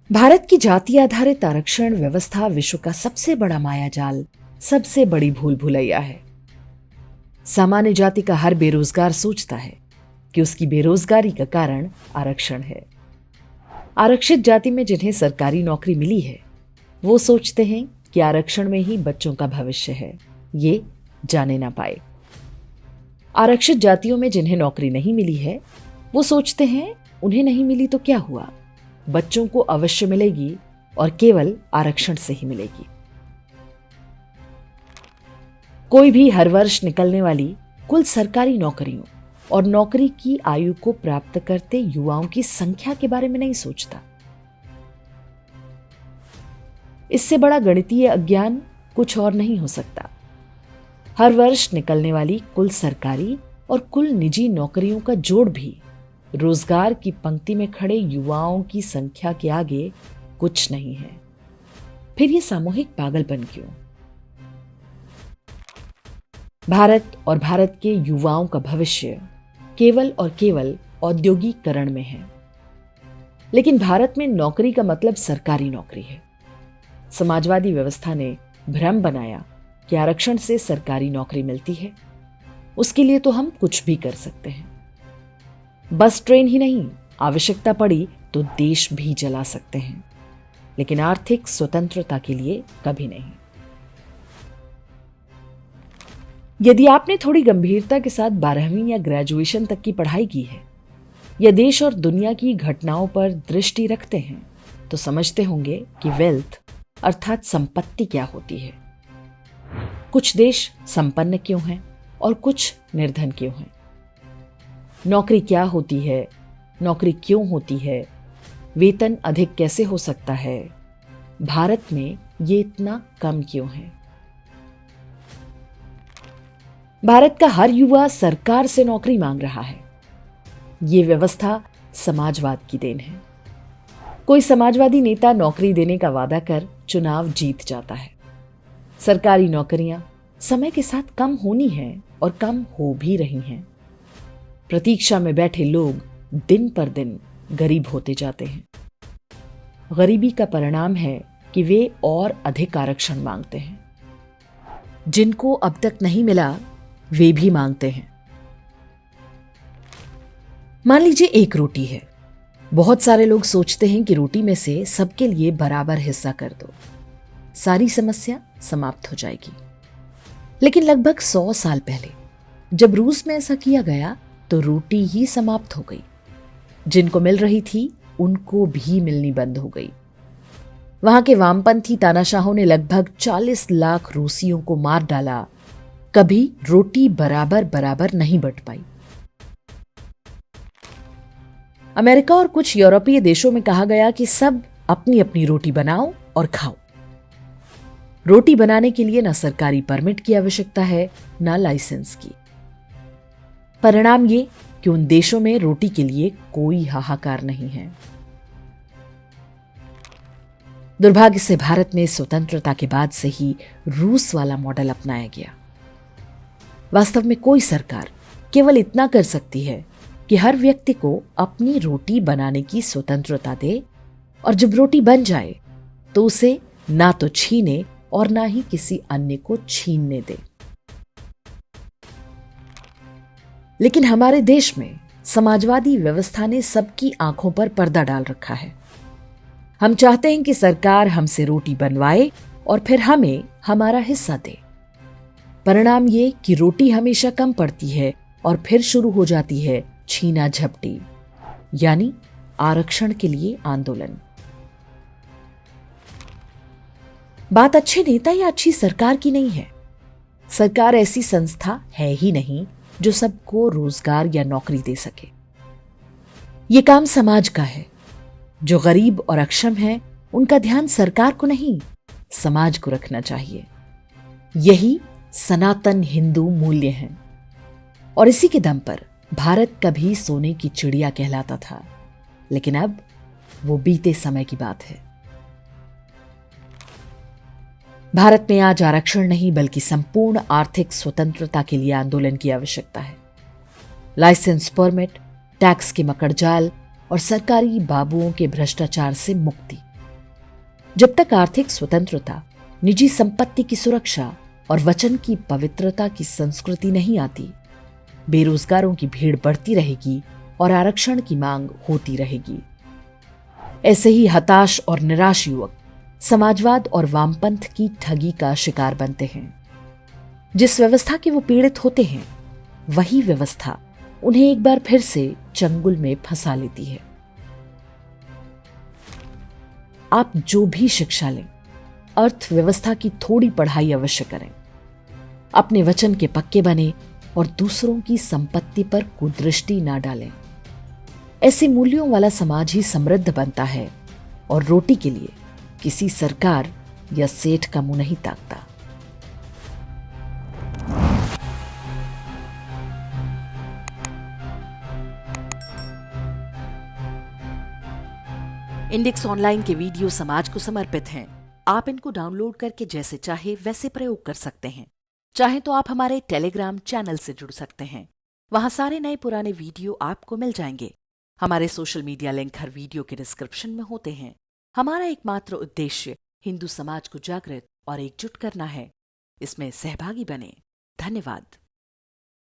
भारत की जाति आधारित आरक्षण व्यवस्था विश्व का सबसे बड़ा मायाजाल, सबसे बड़ी भूल भुलैया है। सामान्य जाति का हर बेरोजगार सोचता है कि उसकी बेरोजगारी का कारण आरक्षण है। आरक्षित जाति में जिन्हें सरकारी नौकरी मिली है, वो सोचते हैं कि आरक्षण में ही बच्चों का भविष्य है, ये जाने ना पाए। आरक्षित जातियों में जिन्हें नौकरी नहीं मिली है, वो सोचते हैं उन्हें नहीं मिली तो क्या हुआ, बच्चों को अवश्य मिलेगी और केवल आरक्षण से ही मिलेगी। कोई भी हर वर्ष निकलने वाली कुल सरकारी नौकरियों और नौकरी की आयु को प्राप्त करते युवाओं की संख्या के बारे में नहीं सोचता। इससे बड़ा गणितीय अज्ञान कुछ और नहीं हो सकता। हर वर्ष निकलने वाली कुल सरकारी और कुल निजी नौकरियों का जोड़ भी रोजगार की पंक्ति में खड़े युवाओं की संख्या के आगे कुछ नहीं है। फिर ये सामूहिक पागलपन क्यों? भारत और भारत के युवाओं का भविष्य केवल और केवल औद्योगिकरण में है। लेकिन भारत में नौकरी का मतलब सरकारी नौकरी है। समाजवादी व्यवस्था ने भ्रम बनाया कि आरक्षण से सरकारी नौकरी मिलती है, उसके लिए तो हम कुछ भी कर सकते हैं। बस ट्रेन ही नहीं, आवश्यकता पड़ी तो देश भी जला सकते हैं, लेकिन आर्थिक स्वतंत्रता के लिए कभी नहीं। यदि आपने थोड़ी गंभीरता के साथ 12वीं या ग्रेजुएशन तक की पढ़ाई की है या देश और दुनिया की घटनाओं पर दृष्टि रखते हैं, तो समझते होंगे कि वेल्थ अर्थात संपत्ति क्या होती है। कुछ देश संपन्न क्यों हैं और कुछ निर्धन क्यों हैं। नौकरी क्या होती है, नौकरी क्यों होती है, वेतन अधिक कैसे हो सकता है, भारत में ये इतना कम क्यों है। भारत का हर युवा सरकार से नौकरी मांग रहा है। ये व्यवस्था समाजवाद की देन है। कोई समाजवादी नेता नौकरी देने का वादा कर चुनाव जीत जाता है। सरकारी नौकरियां समय के साथ कम होनी हैं और कम हो भी रही हैं। प्रतीक्षा में बैठे लोग दिन पर दिन गरीब होते जाते हैं। गरीबी का परिणाम है कि वे और अधिक आरक्षण मांगते हैं। जिनको अब तक नहीं मिला, वे भी मांगते हैं। मान लीजिए एक रोटी है। बहुत सारे लोग सोचते हैं कि रोटी में से सबके लिए बराबर हिस्सा कर दो, सारी समस्या समाप्त हो जाएगी। लेकिन लगभग 100 साल पहले जब रूस में ऐसा किया गया तो रोटी ही समाप्त हो गई। जिनको मिल रही थी उनको भी मिलनी बंद हो गई। वहां के वामपंथी तानाशाहों ने लगभग 40 लाख रूसियों को मार डाला। कभी रोटी बराबर बराबर नहीं बंट पाई। अमेरिका और कुछ यूरोपीय देशों में कहा गया कि सब अपनी अपनी रोटी बनाओ और खाओ। रोटी बनाने के लिए न सरकारी परमिट की आवश्यकता है, न लाइसेंस की। परिणाम ये कि उन देशों में रोटी के लिए कोई हाहाकार नहीं है। दुर्भाग्य से भारत में स्वतंत्रता के बाद से ही रूस वाला मॉडल अपनाया गया। वास्तव में कोई सरकार केवल इतना कर सकती है कि हर व्यक्ति को अपनी रोटी बनाने की स्वतंत्रता दे, और जब रोटी बन जाए तो उसे ना तो छीने और ना ही किसी अन्य को छीनने दे। लेकिन हमारे देश में समाजवादी व्यवस्था ने सबकी आंखों पर पर्दा डाल रखा है। हम चाहते हैं कि सरकार हमसे रोटी बनवाए और फिर हमें हमारा हिस्सा दे। परिणाम ये कि रोटी हमेशा कम पड़ती है और फिर शुरू हो जाती है छीना झपटी, यानी आरक्षण के लिए आंदोलन। बात अच्छे नेता या अच्छी सरकार की नहीं है। सरकार ऐसी संस्था है ही नहीं जो सबको रोजगार या नौकरी दे सके। ये काम समाज का है। जो गरीब और अक्षम है, उनका ध्यान सरकार को नहीं, समाज को रखना चाहिए। यही सनातन हिंदू मूल्य हैं। और इसी के दम पर भारत कभी सोने की चिड़िया कहलाता था, लेकिन अब वो बीते समय की बात है। भारत में आज आरक्षण नहीं बल्कि संपूर्ण आर्थिक स्वतंत्रता के लिए आंदोलन की आवश्यकता है। लाइसेंस, परमिट, टैक्स के मकड़जाल और सरकारी बाबुओं के भ्रष्टाचार से मुक्ति। जब तक आर्थिक स्वतंत्रता, निजी संपत्ति की सुरक्षा और वचन की पवित्रता की संस्कृति नहीं आती, बेरोजगारों की भीड़ बढ़ती रहेगी और आरक्षण की मांग होती रहेगी। ऐसे ही हताश और निराश युवक समाजवाद और वामपंथ की ठगी का शिकार बनते हैं। जिस व्यवस्था के वो पीड़ित होते हैं, वही व्यवस्था उन्हें एक बार फिर से चंगुल में फंसा लेती है। आप जो भी शिक्षा लें, अर्थव्यवस्था की थोड़ी पढ़ाई अवश्य करें। अपने वचन के पक्के बने और दूसरों की संपत्ति पर कुदृष्टि ना डालें। ऐसे मूल्यों वाला समाज ही समृद्ध बनता है और रोटी के लिए किसी सरकार या सेठ का मुंह नहीं ताकता। इंडेक्स ऑनलाइन के वीडियो समाज को समर्पित हैं। आप इनको डाउनलोड करके जैसे चाहे वैसे प्रयोग कर सकते हैं। चाहे तो आप हमारे टेलीग्राम चैनल से जुड़ सकते हैं। वहां सारे नए पुराने वीडियो आपको मिल जाएंगे। हमारे सोशल मीडिया लिंक हर वीडियो के डिस्क्रिप्शन में होते हैं। हमारा एकमात्र उद्देश्य हिंदू समाज को जागृत और एकजुट करना है। इसमें सहभागी बने। धन्यवाद।